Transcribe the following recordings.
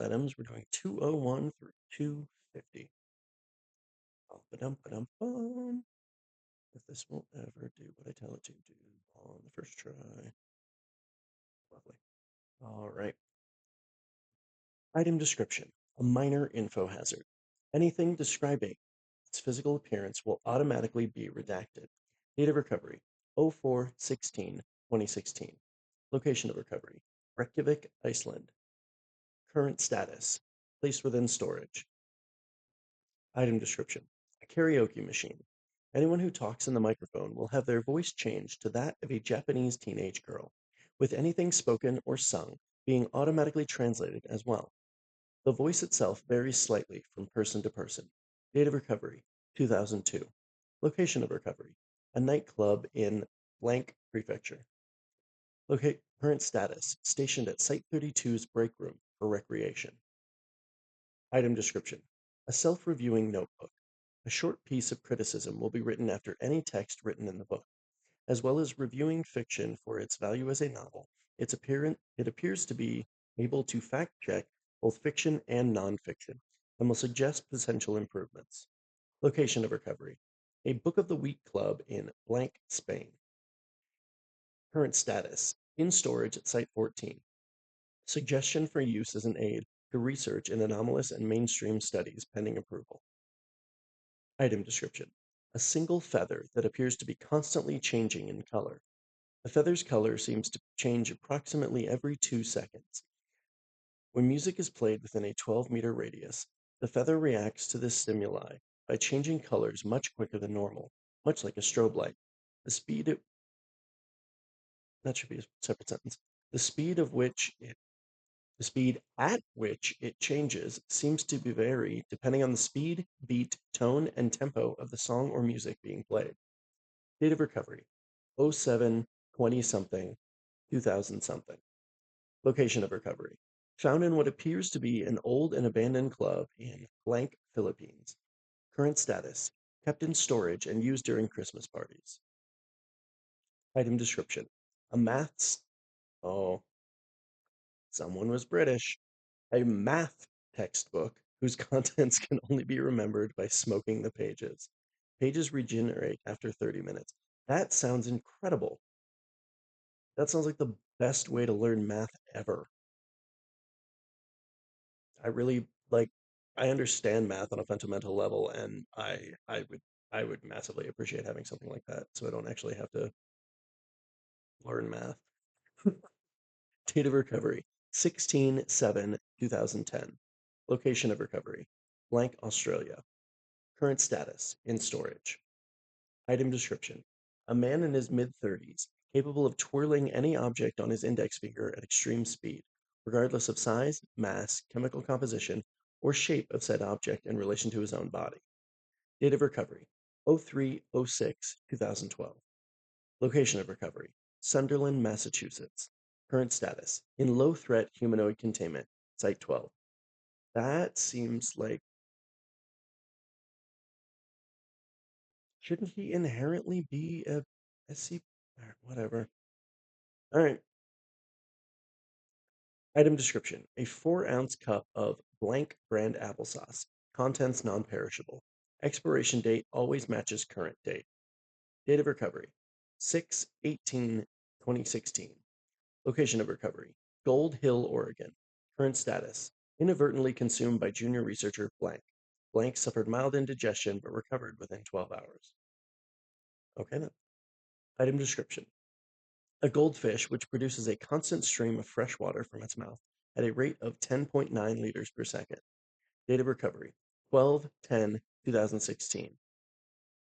items. We're doing 201 through 250. Ba-dum-ba-dum-bum. If this won't ever do what I tell it to do on the first try. Lovely. All right. Item description. A minor info hazard. Anything describing its physical appearance will automatically be redacted. Date of recovery. 04/16/2016. Location of recovery. Reykjavik, Iceland. Current status. Placed within storage. Item description. A karaoke machine. Anyone who talks in the microphone will have their voice changed to that of a Japanese teenage girl, with anything spoken or sung being automatically translated as well. The voice itself varies slightly from person to person. Date of recovery, 2002. Location of recovery, a nightclub in blank prefecture. Current status, stationed at Site 32's break room for recreation. Item description, a self-reviewing notebook. A short piece of criticism will be written after any text written in the book. As well as reviewing fiction for its value as a novel, it appears to be able to fact-check both fiction and nonfiction, and will suggest potential improvements. Location of recovery, a Book of the Week club in blank, Spain. Current status, in storage at Site 14. Suggestion for use as an aid to research in anomalous and mainstream studies pending approval. Item description, a single feather that appears to be constantly changing in color. The feather's color seems to change approximately every 2 seconds. When music is played within a 12-meter radius, the feather reacts to this stimuli by changing colors much quicker than normal, much like a strobe light. The speed at, that should be a separate sentence. The speed of which it The speed at which it changes seems to vary depending on the speed, beat, tone, and tempo of the song or music being played. Date of recovery, 07/20-something, 2000-something. Location of recovery, found in what appears to be an old and abandoned club in blank, Philippines. Current status, kept in storage and used during Christmas parties. Item description, a maths, oh, someone was British. A math textbook whose contents can only be remembered by smoking the pages. Pages regenerate after 30 minutes. That sounds incredible. That sounds like the best way to learn math ever. I really like I understand math on a fundamental level, and I would massively appreciate having something like that so I don't actually have to learn math. Date of recovery, 16/7/2010. Location of recovery, blank, Australia. Current status, in storage. Item description, a man in his mid-30s, capable of twirling any object on his index finger at extreme speed, regardless of size, mass, chemical composition, or shape of said object in relation to his own body. Date of recovery, 03/06/2012. Location of recovery, Sunderland, Massachusetts. Current status, in low-threat humanoid containment, Site 12. That seems like, shouldn't he inherently be a SCP? Whatever. All right. Item description, a 4-ounce cup of blank brand applesauce. Contents non-perishable. Expiration date always matches current date. Date of recovery, 6/18/2016. Location of recovery, Gold Hill, Oregon. Current status, inadvertently consumed by junior researcher blank. Blank suffered mild indigestion but recovered within 12 hours. Okay then. Item description, a goldfish which produces a constant stream of fresh water from its mouth at a rate of 10.9 liters per second. Date of recovery, 12/10/2016.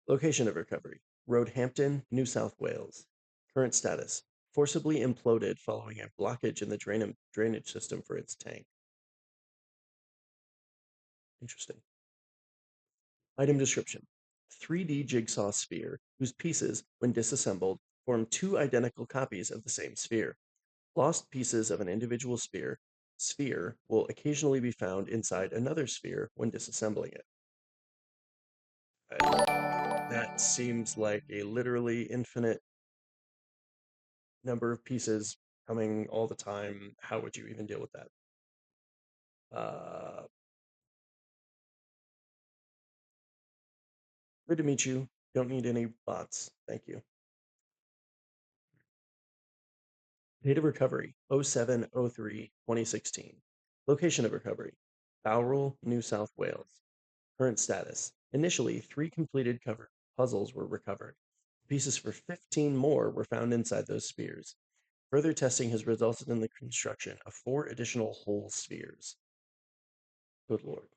Location of recovery, Roehampton, New South Wales. Current status, forcibly imploded following a blockage in the drainage system for its tank. Interesting. Item description, 3D jigsaw sphere whose pieces, when disassembled, form two identical copies of the same sphere. Lost pieces of an individual sphere will occasionally be found inside another sphere when disassembling it. That seems like a literally infinite number of pieces coming all the time. How would you even deal with that? Uh, Good to meet you. Don't need any bots. Thank you. Date of recovery 07/03/2016. Location of recovery Bowral, New South Wales. Current status. Initially, 3 completed cover puzzles were recovered. Pieces for 15 more were found inside those spheres. Further testing has resulted in the construction of 4 additional whole spheres. Good lord.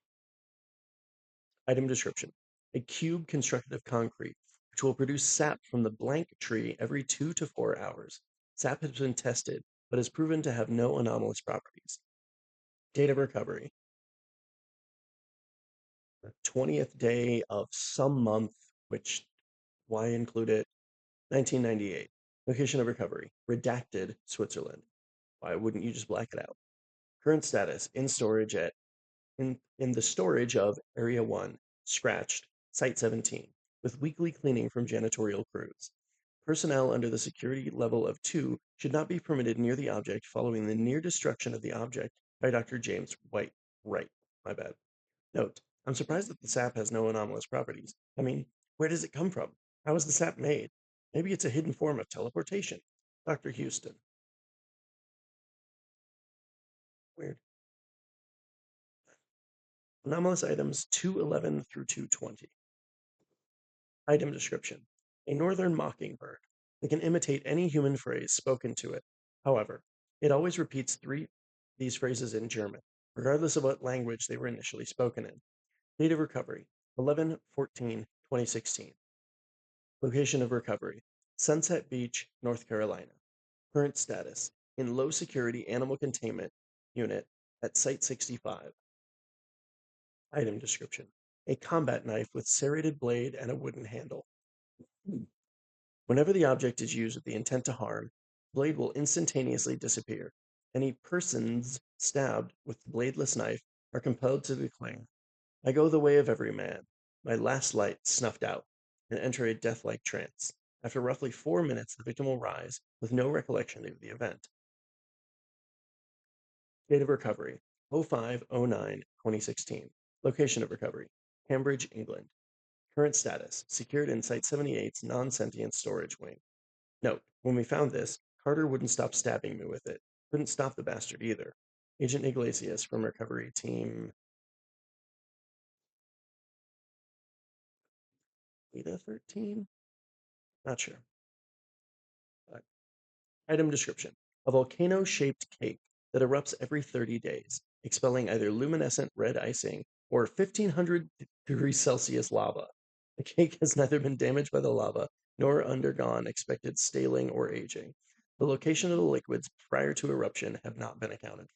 Item description. A cube constructed of concrete, which will produce sap from the blank tree every 2 to 4 hours. Sap has been tested, but has proven to have no anomalous properties. Date of recovery. The 20th day of some month, which, why include it? 1998. Location of recovery. Redacted, Switzerland. Why wouldn't you just black it out? Current status. In storage at in the storage of Area 1, scratched, Site 17, with weekly cleaning from janitorial crews. Personnel under the security level of 2 should not be permitted near the object following the near destruction of the object by Dr. James White. Right, my bad. Note, I'm surprised that the sap has no anomalous properties. I mean, where does it come from? How is the sap made? Maybe it's a hidden form of teleportation. Dr. Houston. Weird. Anomalous items 211 through 220. Item description. A northern mockingbird. It can imitate any human phrase spoken to it. However, it always repeats these phrases in German, regardless of what language they were initially spoken in. Date of recovery 11/14/2016. Location of recovery Sunset Beach, North Carolina. Current status in low security animal containment unit at Site 65. Item description a combat knife with serrated blade and a wooden handle. Whenever the object is used with the intent to harm, the blade will instantaneously disappear. Any persons stabbed with the bladeless knife are compelled to declare, I go the way of every man, my last light snuffed out, and enter a death-like trance. After roughly 4 minutes, the victim will rise with no recollection of the event. Date of recovery 05/09/2016. Location of recovery Cambridge, England. Current status secured in Site 78's non-sentient storage wing. Note, when we found this, Carter wouldn't stop stabbing me with it. Couldn't stop the bastard either. Agent Iglesias from Recovery Team Beta 13? Not sure. Uh, Item description. A volcano-shaped cake that erupts every 30 days, expelling either luminescent red icing or 1500 degrees Celsius lava. The cake has neither been damaged by the lava nor undergone expected staling or aging. The location of the liquids prior to eruption have not been accounted for.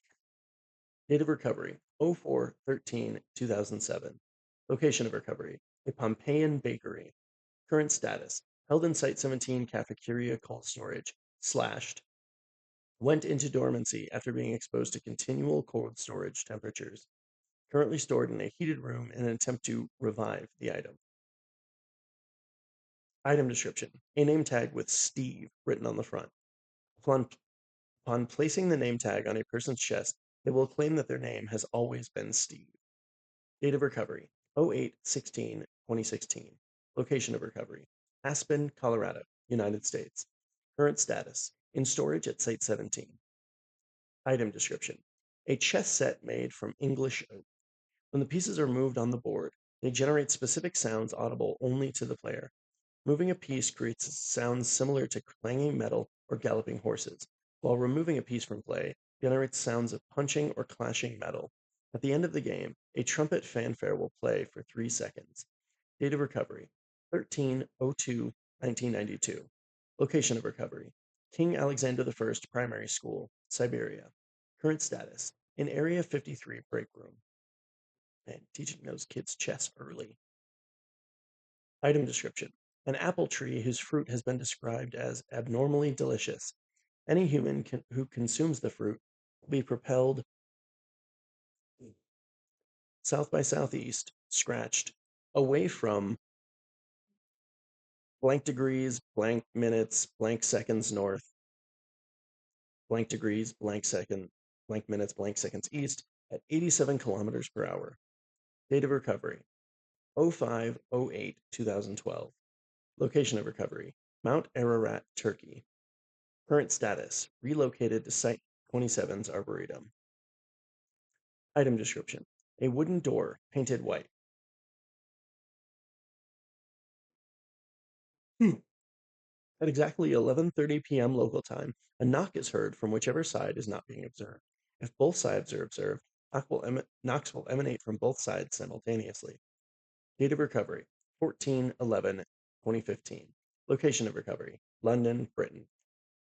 Date of recovery 04/13/2007. Location of recovery a Pompeian bakery. Current status held in Site 17 cafeteria cold storage, slashed, went into dormancy after being exposed to continual cold storage temperatures. Currently stored in a heated room in an attempt to revive the item. Item description a name tag with Steve written on the front. Upon placing the name tag on a person's chest, they will claim that their name has always been Steve. Date of recovery 08/16/2016. Location of recovery Aspen, Colorado, United States. Current status in storage at Site 17. Item description a chess set made from English oak. When the pieces are moved on the board, they generate specific sounds audible only to the player. Moving a piece creates sounds similar to clanging metal or galloping horses, while removing a piece from play generates sounds of punching or clashing metal. At the end of the game, a trumpet fanfare will play for 3 seconds. Date of recovery 13/02/1992. Location of recovery King Alexander I Primary School, Siberia. Current status in Area 53 break room. Man, teaching those kids chess early. Item description an apple tree whose fruit has been described as abnormally delicious. Any human who consumes the fruit will be propelled south by southeast, scratched, away from blank degrees, blank minutes, blank seconds north, blank degrees, blank second, blank minutes, blank seconds east, at 87 kilometers per hour. Date of recovery 05/08/2012. Location of recovery Mount Ararat, Turkey. Current status relocated to Site 27's Arboretum. Item description a wooden door painted white. At exactly 11:30 p.m. local time, a knock is heard from whichever side is not being observed. If both sides are observed, knocks will emanate from both sides simultaneously. Date of recovery 14/11/2015. Location of recovery London, Britain.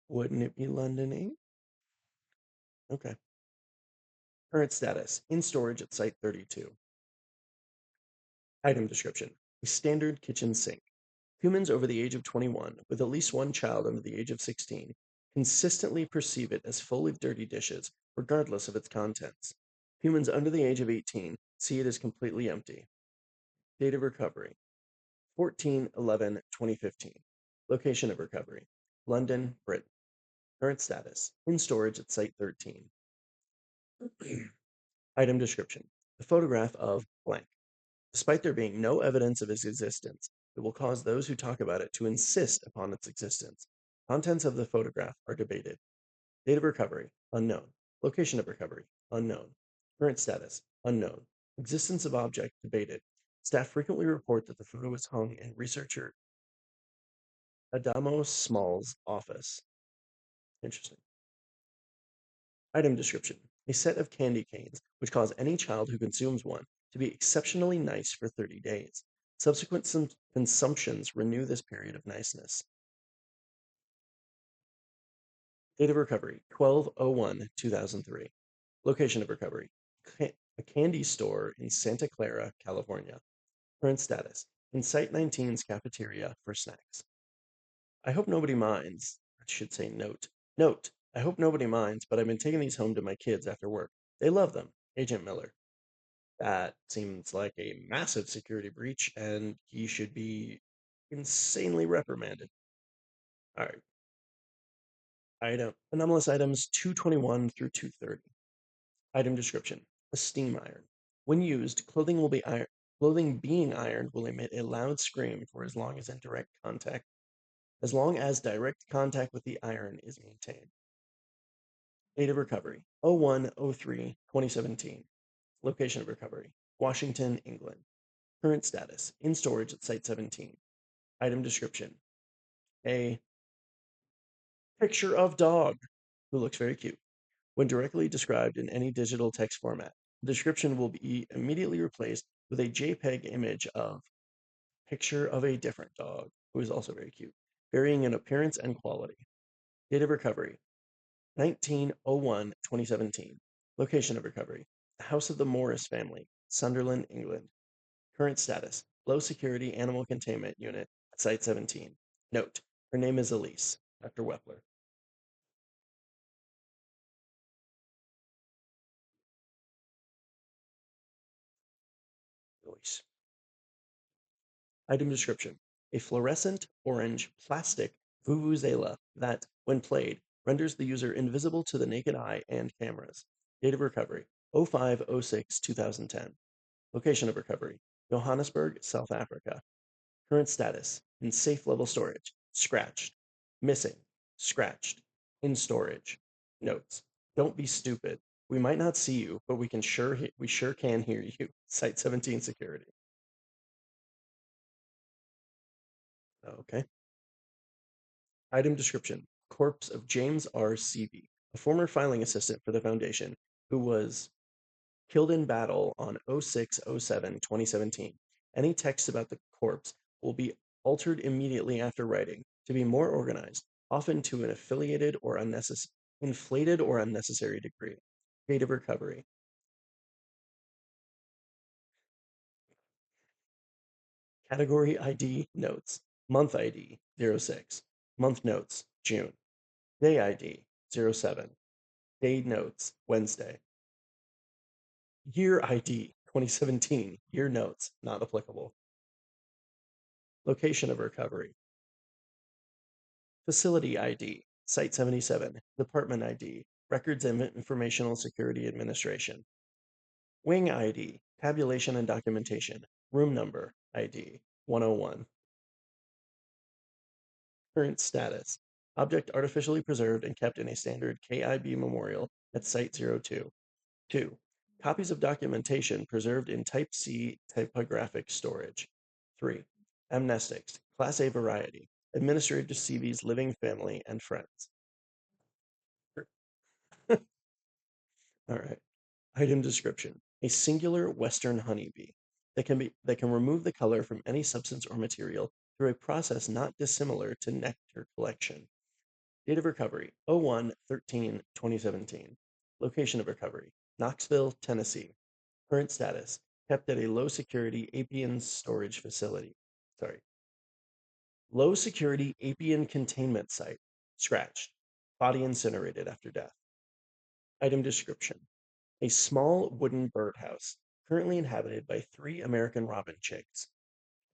Wouldn't it be London 8? Okay. Current status in storage at Site 32. Item description a standard kitchen sink. Humans over the age of 21, with at least one child under the age of 16, consistently perceive it as full of dirty dishes, regardless of its contents. Humans under the age of 18 see it as completely empty. Date of recovery 14/11/2015. Location of recovery London, Britain. Current status in storage at Site 13. Item description the photograph of blank. Despite there being no evidence of its existence, it will cause those who talk about it to insist upon its existence. Contents of the photograph are debated. Date of recovery, unknown. Location of recovery, unknown. Current status, unknown. Existence of object, debated. Staff frequently report that the photo is hung in researcher Adamo Small's office. Interesting. Item description a set of candy canes, which cause any child who consumes one to be exceptionally nice for 30 days. Subsequent consumptions renew this period of niceness. Date of recovery 12/01/2003. Location of recovery a candy store in Santa Clara, California. Current status in Site 19's cafeteria for snacks. I hope nobody minds. I should say note. Note. I hope nobody minds, but I've been taking these home to my kids after work. They love them. Agent Miller. That seems like a massive security breach, and he should be insanely reprimanded. All right. Anomalous items 221 through 230. Item description: a steam iron. When used, clothing being ironed will emit a loud scream for as long as direct contact with the iron is maintained. Date of recovery: 01/03/2017. Location of recovery: Washington, England. Current status: in storage at Site 17. Item description: a picture of dog who looks very cute. When directly described in any digital text format, the description will be immediately replaced with a JPEG image of picture of a different dog who is also very cute, varying in appearance and quality. Date of recovery: 19/01/2017. Location of recovery: the House of the Morris family, Sunderland, England. Current status: low security animal containment unit at Site 17. Note: her name is Elise, Dr. Wepler. Elise. Item description: a fluorescent orange plastic vuvuzela that, when played, renders the user invisible to the naked eye and cameras. Date of recovery: 05/06/2010. Location of recovery: Johannesburg, South Africa. Current status: in safe level storage. Scratched. Missing. Scratched. In storage. Notes: don't be stupid. We might not see you, but we sure can hear you. Site 17 security. Okay. Item description: corpse of James R. Seavey, a former filing assistant for the Foundation, who was killed in battle on 06/07/2017. Any text about the corpse will be altered immediately after writing to be more organized, often to an inflated or unnecessary degree. Date of recovery: category ID notes, month ID 06, month notes June, day ID 07, day notes Wednesday, year ID 2017, year notes not applicable. Location of recovery: facility ID, Site 77, department ID, Records and Informational Security Administration. Wing ID, tabulation and documentation, room number ID 101. Current status. Object artificially preserved and kept in a standard KIB memorial at Site-02. 2. Copies of documentation preserved in Type C typographic storage. 3. Amnestics, Class A variety, administered to CV's living family and friends. All right. Item description. A singular Western honeybee that can remove the color from any substance or material through a process not dissimilar to nectar collection. Date of recovery: 01/13/2017. Location of recovery: Knoxville, Tennessee. Current status: kept at a low security Apian storage facility. Sorry. Low security Apian containment site. Scratched. Body incinerated after death. Item description: a small wooden birdhouse currently inhabited by 3 American robin chicks.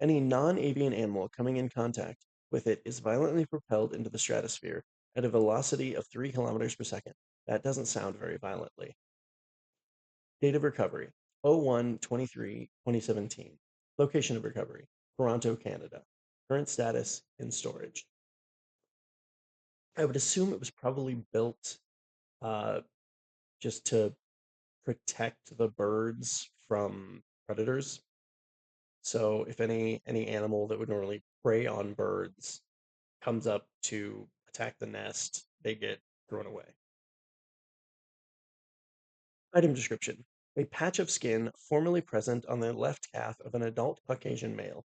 Any non-avian animal coming in contact with it is violently propelled into the stratosphere at a velocity of 3 kilometers per second. That doesn't sound very violently. Date of recovery: 01/23/2017. Location of recovery: Toronto, Canada. Current status: in storage. I would assume it was probably built uh, just to protect the birds from predators. So if any animal that would normally prey on birds comes up to attack the nest, they get thrown away. Item description: a patch of skin formerly present on the left calf of an adult Caucasian male.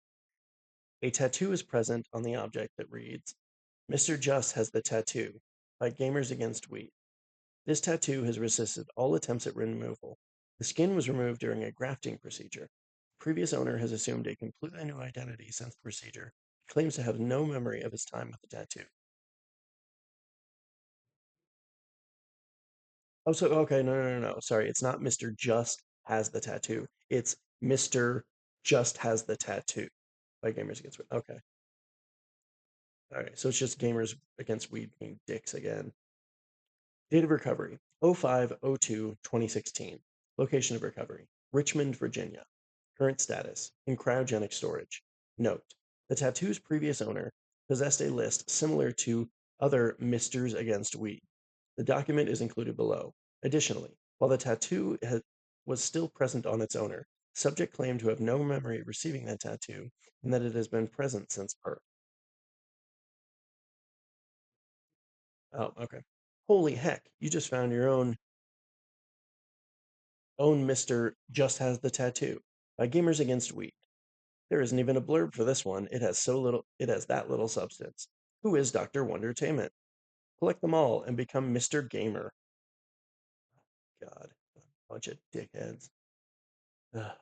A tattoo is present on the object that reads, "Mr. Just has the tattoo" by Gamers Against Weed. This tattoo has resisted all attempts at removal. The skin was removed during a grafting procedure. The previous owner has assumed a completely new identity since the procedure. He claims to have no memory of his time with the tattoo. Oh, so okay, no. Sorry, it's not Mr. Just has the tattoo. It's Mr. Just has the tattoo by Gamers Against Weed. Okay, all right. So it's just Gamers Against Weed being dicks again. Date of recovery: 05/02/2016. Location of recovery: Richmond, Virginia. Current status: in cryogenic storage. Note: the tattoo's previous owner possessed a list similar to other Misters Against Weed. The document is included below. Additionally, while the tattoo was still present on its owner, subject claimed to have no memory of receiving that tattoo and that it has been present since birth. Oh, okay. Holy heck, you just found your own Mr. Just Has the Tattoo by Gamers Against Weed. There isn't even a blurb for this one. It has that little substance. Who is Dr. Wondertainment? Collect them all and become Mr. Gamer. God, a bunch of dickheads. Ugh.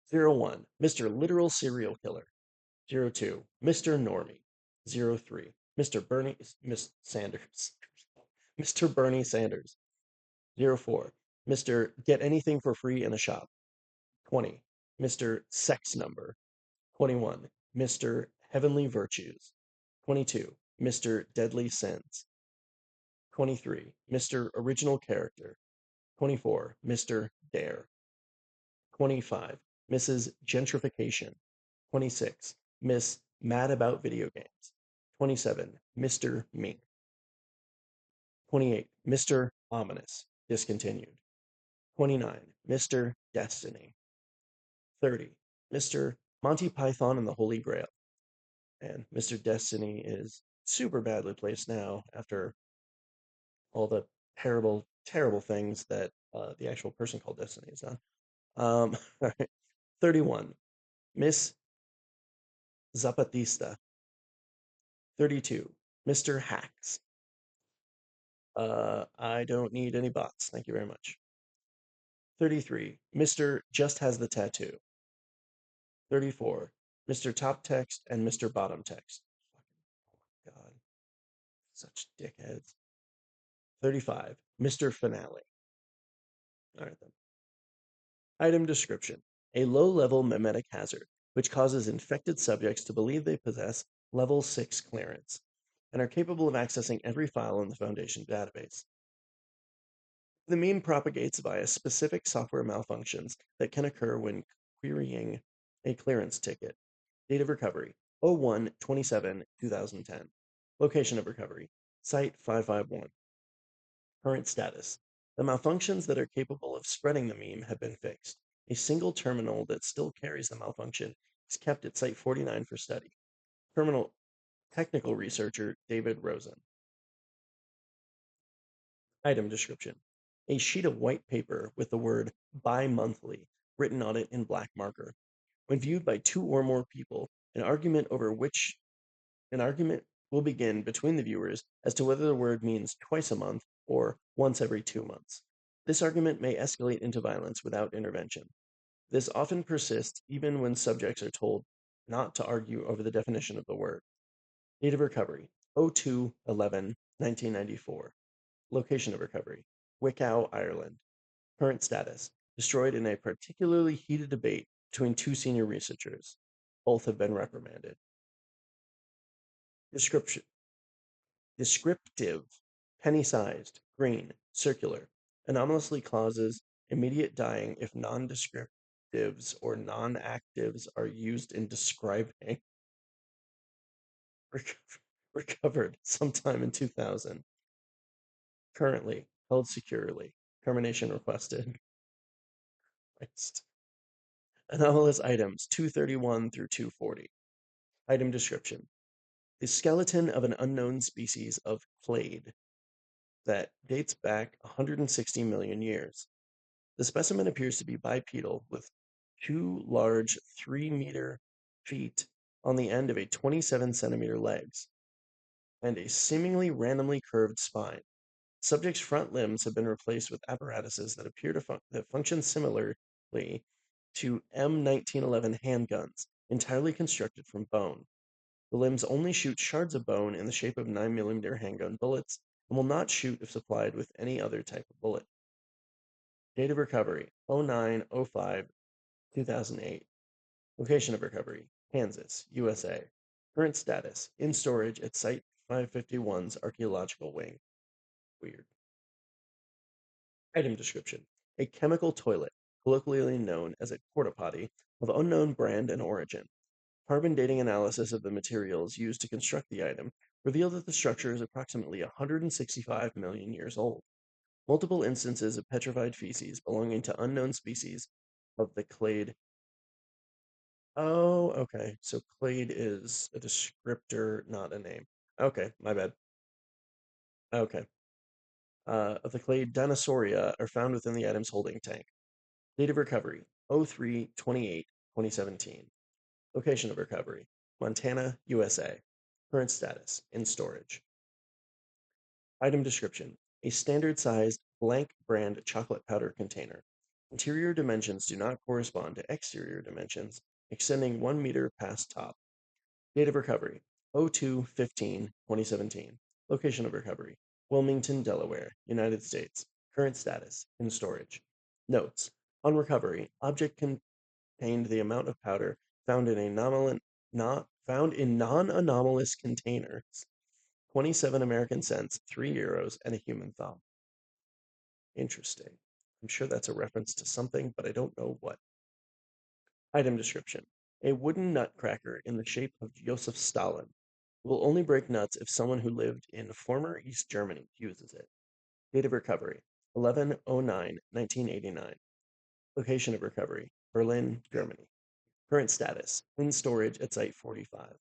01, Mr. Literal Serial Killer. 02, Mr. Normie. 03, Mr. Bernie Miss Sanders. Mr. Bernie Sanders. 04, Mr. Get Anything for Free in a Shop. 20, Mr. Sex Number. 21, Mr. Heavenly Virtues. 22, Mr. Deadly Sins. 23, Mr. Original Character. 24, Mr. Dare. 25, Mrs. Gentrification. 26, Miss Mad About Video Games. 27, Mr. Mink. 28, Mr. Ominous, discontinued. 29, Mr. Destiny. 30, Mr. Monty Python and the Holy Grail. And Mr. Destiny is super badly placed now after all the terrible, terrible things that the actual person called Destiny has done. All right. 31, Miss Zapatista. 32, Mr. Hacks. I don't need any bots. Thank you very much. 33, Mr. Just Has the Tattoo. 34, Mr. Top Text and Mr. Bottom Text. God, such dickheads. 35, Mr. Finale. All right, then. Item description: a low-level memetic hazard, which causes infected subjects to believe they possess Level 6 clearance and are capable of accessing every file in the Foundation database. The meme propagates via specific software malfunctions that can occur when querying a clearance ticket. Date of recovery 01/27/2010. Location of recovery Site 551. Current status. The malfunctions that are capable of spreading the meme have been fixed. A single terminal that still carries the malfunction is kept at Site 49 for study. Terminal technical researcher David Rosen. Item description. A sheet of white paper with the word bi-monthly written on it in black marker. When viewed by two or more people, an argument will begin between the viewers as to whether the word means twice a month or once every 2 months. This argument may escalate into violence without intervention. This often persists even when subjects are told not to argue over the definition of the word. Date of recovery 02/11/1994. Location of recovery Wicklow, Ireland. Current status destroyed in a particularly heated debate between two senior researchers. Both have been reprimanded. Description Descriptive penny-sized, green, circular, anomalously causes immediate dying if non-descriptives or non-actives are used in describing. Recovered sometime in 2000. Currently held securely. Termination requested. Christ. Anomalous items 231 through 240. Item description. The skeleton of an unknown species of clade that dates back 160 million years. The specimen appears to be bipedal with two large 3-meter feet on the end of a 27-centimeter legs and a seemingly randomly curved spine. Subject's front limbs have been replaced with apparatuses that appear to that function similarly to M1911 handguns, entirely constructed from bone. The limbs only shoot shards of bone in the shape of 9mm handgun bullets and will not shoot if supplied with any other type of bullet. Date of recovery 09/05/2008. Location of recovery Kansas, USA. Current status in storage at Site 551's Archaeological Wing. Weird. Item description. A chemical toilet, colloquially known as a porta potty, of unknown brand and origin. Carbon dating analysis of the materials used to construct the item revealed that the structure is approximately 165 million years old. Multiple instances of petrified feces belonging to unknown species of the clade. Oh, okay. So clade is a descriptor, not a name. Okay, my bad. Okay. Of the clade Dinosauria are found within the item's holding tank. Date of recovery 03/28/2017. Location of recovery Montana, USA. Current status in storage. Item description. A standard-sized blank brand chocolate powder container. Interior dimensions do not correspond to exterior dimensions, extending 1 meter past top. Date of recovery 02/15/2017. Location of recovery Wilmington, Delaware, United States. Current status in storage. Notes. On recovery, object contained the amount of powder found in non-anomalous containers. 27 American cents, 3 euros, and a human thumb. Interesting. I'm sure that's a reference to something, but I don't know what. Item description. A wooden nutcracker in the shape of Joseph Stalin. Will only break nuts if someone who lived in former East Germany uses it. Date of recovery 11/09/1989. Location of recovery Berlin, Germany. Current status in storage at Site 45.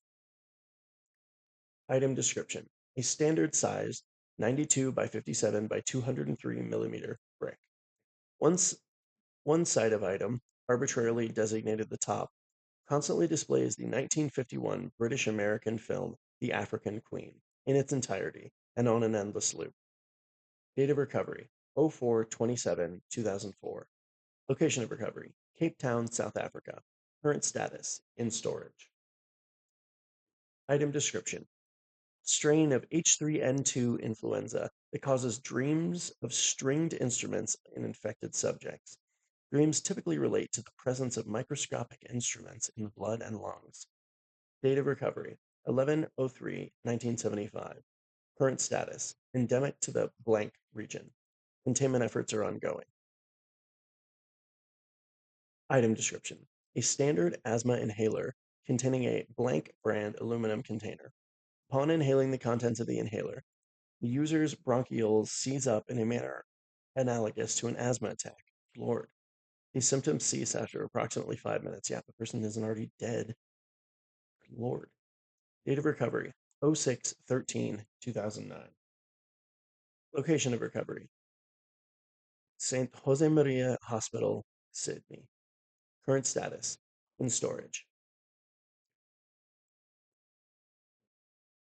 Item description. A standard sized 92 by 57 by 203 millimeter brick. One side of item, arbitrarily designated the top, constantly displays the 1951 British-American film The African Queen in its entirety and on an endless loop. Date of recovery 04/27/2004. Location of recovery Cape Town, South Africa. Current status in storage. Item description. Strain of H3N2 influenza that causes dreams of stringed instruments in infected subjects. Dreams typically relate to the presence of microscopic instruments in the blood and lungs. Date of recovery 11/03/1975. Current status endemic to the blank region. Containment efforts are ongoing. Item description: a standard asthma inhaler containing a blank brand aluminum container. Upon inhaling the contents of the inhaler, the user's bronchioles seize up in a manner analogous to an asthma attack. Lord. These symptoms cease after approximately 5 minutes. Yeah, the person isn't already dead. Lord. Date of recovery: 06/13/2009. Location of recovery: St. Jose Maria Hospital, Sydney. Current status: in storage.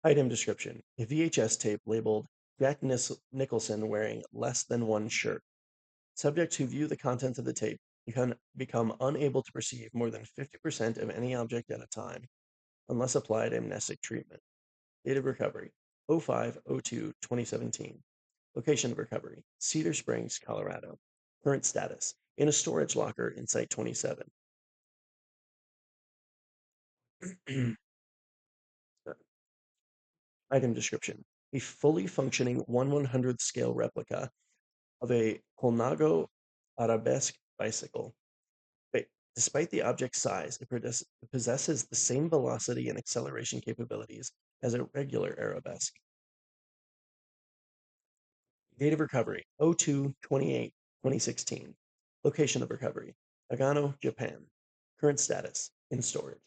Item description: a VHS tape labeled Jack Nicholson wearing less than one shirt. Subjects who view the contents of the tape become unable to perceive more than 50% of any object at a time, unless applied amnestic treatment. Date of recovery: 05/02/2017. Location of recovery: Cedar Springs, Colorado. Current status: in a storage locker in Site 27. Item description: a fully functioning 1/100th scale replica of a Colnago arabesque bicycle. But despite the object's size, it possesses the same velocity and acceleration capabilities as a regular arabesque. Date of recovery: 02/28/2016. Location of recovery: Nagano, Japan. Current status: in storage.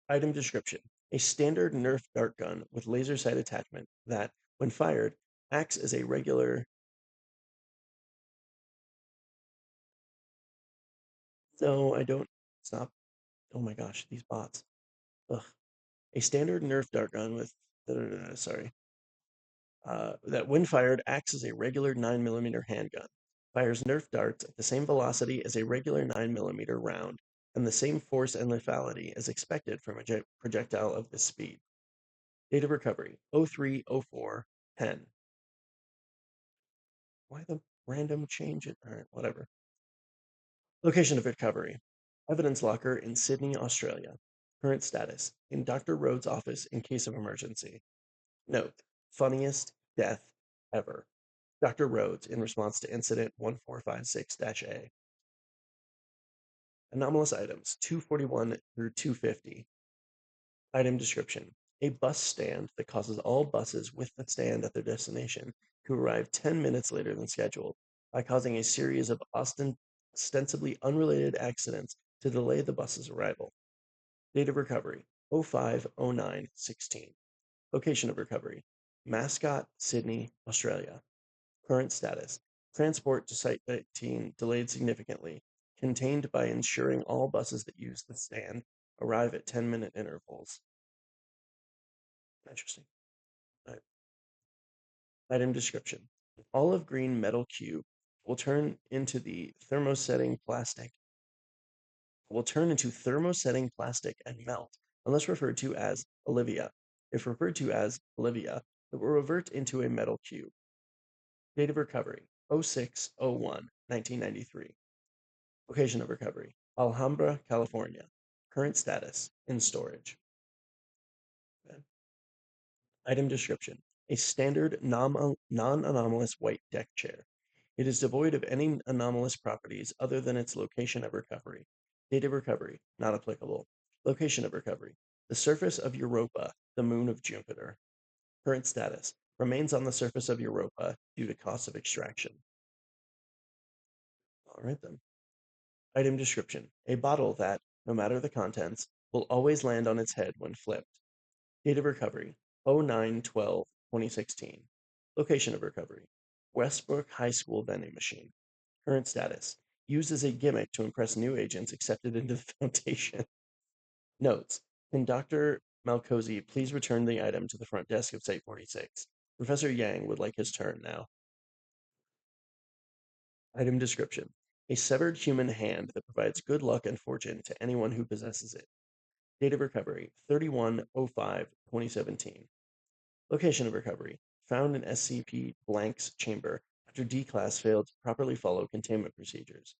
Item description: a standard Nerf dart gun with laser sight attachment that, when fired, acts as a regular. No, I don't. Stop. Oh my gosh, these bots. Ugh. A standard Nerf dart gun with. Sorry. That, when fired, acts as a regular 9mm handgun. Fires Nerf darts at the same velocity as a regular 9mm round, and the same force and lethality as expected from a projectile of this speed. Date of recovery: 03/04/10. Why the random change it? All right, whatever. Location of recovery: evidence locker in Sydney, Australia. Current status: in Dr. Rhodes' office in case of emergency. Note: funniest death ever. Dr. Rhodes in response to incident 1456-A. Anomalous items 241 through 250. Item description: a bus stand that causes all buses with the stand at their destination to arrive 10 minutes later than scheduled by causing a series of ostensibly unrelated accidents to delay the bus's arrival. Date of recovery: 05/09/16. Location of recovery: Mascot, Sydney, Australia. Current status: transport to Site 18 delayed significantly, contained by ensuring all buses that use the stand arrive at 10-minute intervals. Interesting. Right. Item description: olive green metal cube will turn into thermosetting plastic and melt, unless referred to as Olivia. If referred to as Olivia, it will revert into a metal cube. Date of recovery: 06/01/1993. Location of recovery: Alhambra, California. Current status: in storage. Okay. Item description: a standard non-anomalous white deck chair. It is devoid of any anomalous properties other than its location of recovery. Date of recovery: not applicable. Location of recovery: the surface of Europa, the moon of Jupiter. Current status: remains on the surface of Europa due to cost of extraction. All right then. Item description: a bottle that, no matter the contents, will always land on its head when flipped. Date of recovery: 09/12/2016. Location of recovery: Westbrook High School vending machine. Current status: used as a gimmick to impress new agents accepted into the Foundation. Notes: can Dr. Malcozy please return the item to the front desk of Site 46? Professor Yang would like his turn now. Item description: a severed human hand that provides good luck and fortune to anyone who possesses it. Date of recovery: 31/05/2017. Location of recovery: found in SCP Blank's chamber after D-Class failed to properly follow containment procedures.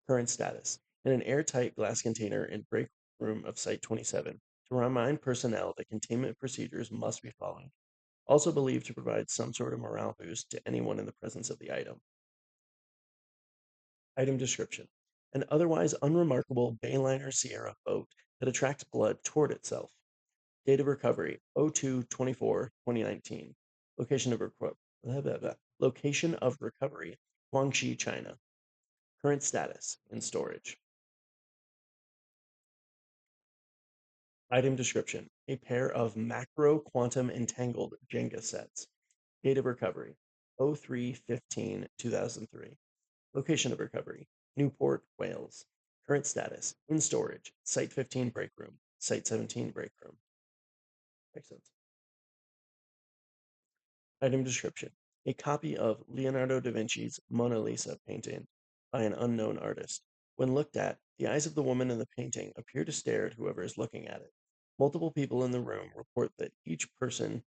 Current status: in an airtight glass container in break room of Site 27 to remind personnel that containment procedures must be followed. also believed to provide some sort of morale boost to anyone in the presence of the item. Item description: an otherwise unremarkable Bayliner Sierra boat that attracts blood toward itself. Date of recovery 02/24/2019. Location of location of recovery Guangxi, China. Current status in storage. Item description: a pair of macro quantum entangled Jenga sets. Date of recovery 03/15/2003. Location of recovery Newport, Wales. Current status in storage Site 15 break room, Site 17 break room. Makes sense. Item description: a copy of Leonardo da Vinci's Mona Lisa painting by an unknown artist. When looked at, the eyes of the woman in the painting appear to stare at whoever is looking at it. Multiple people in the room report that each person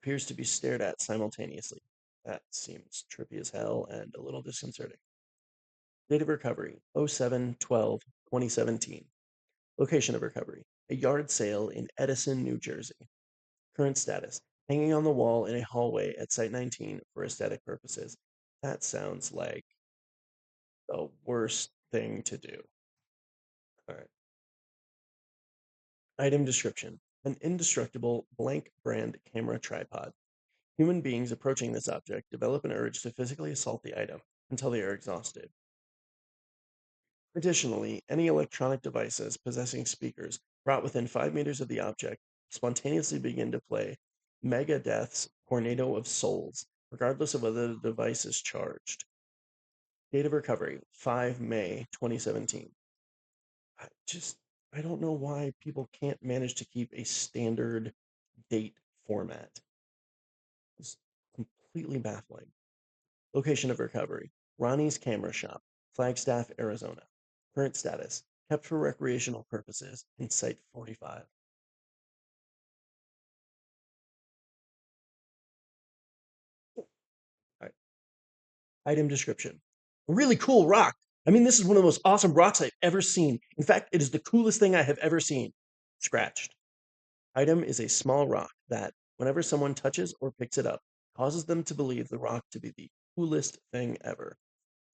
appears to be stared at simultaneously. That seems trippy as hell and a little disconcerting. Date of recovery 07/12/2017. Location of recovery a yard sale in Edison, New Jersey. Current status hanging on the wall in a hallway at Site 19 for aesthetic purposes. That sounds like the worst thing to do. All right. Item description: an indestructible blank brand camera tripod. Human beings approaching this object develop an urge to physically assault the item until they are exhausted. Additionally, any electronic devices possessing speakers brought within 5 meters of the object spontaneously begin to play Megadeth's Tornado of Souls, regardless of whether the device is charged. Date of recovery 5 May 2017. I just, I don't know why people can't manage to keep a standard date format. It's completely baffling. Location of recovery Ronnie's Camera Shop, Flagstaff, Arizona. Current status kept for recreational purposes in Site 45. All right. Item description: a really cool rock. I mean, this is one of the most awesome rocks I've ever seen. In fact, it is the coolest thing I have ever seen. Scratched. Item is a small rock that, whenever someone touches or picks it up, causes them to believe the rock to be the coolest thing ever.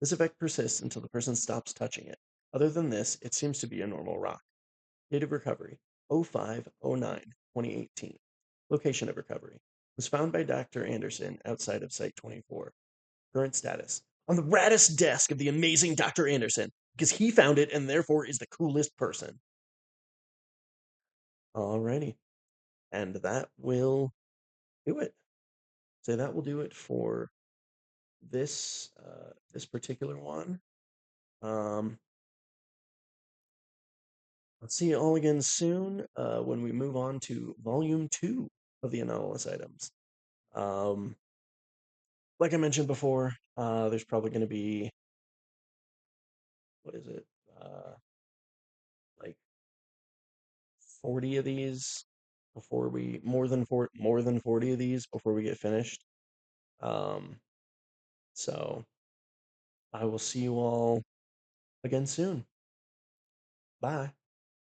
This effect persists until the person stops touching it. Other than this, it seems to be a normal rock. Date of recovery 05/09/2018. Location of recovery was found by Dr. Anderson outside of Site 24. Current status on the raddest desk of the amazing Dr. Anderson because he found it and therefore is the coolest person. Alrighty. And that will do it. So that will do it for this particular one. Um, let's see you all again soon when we move on to Volume 2 of the Anomalous items. Um, like I mentioned before, there's probably going to be, what is it, like 40 of these before we more than 40 of these before we get finished. Um, so I will see you all again soon. Bye.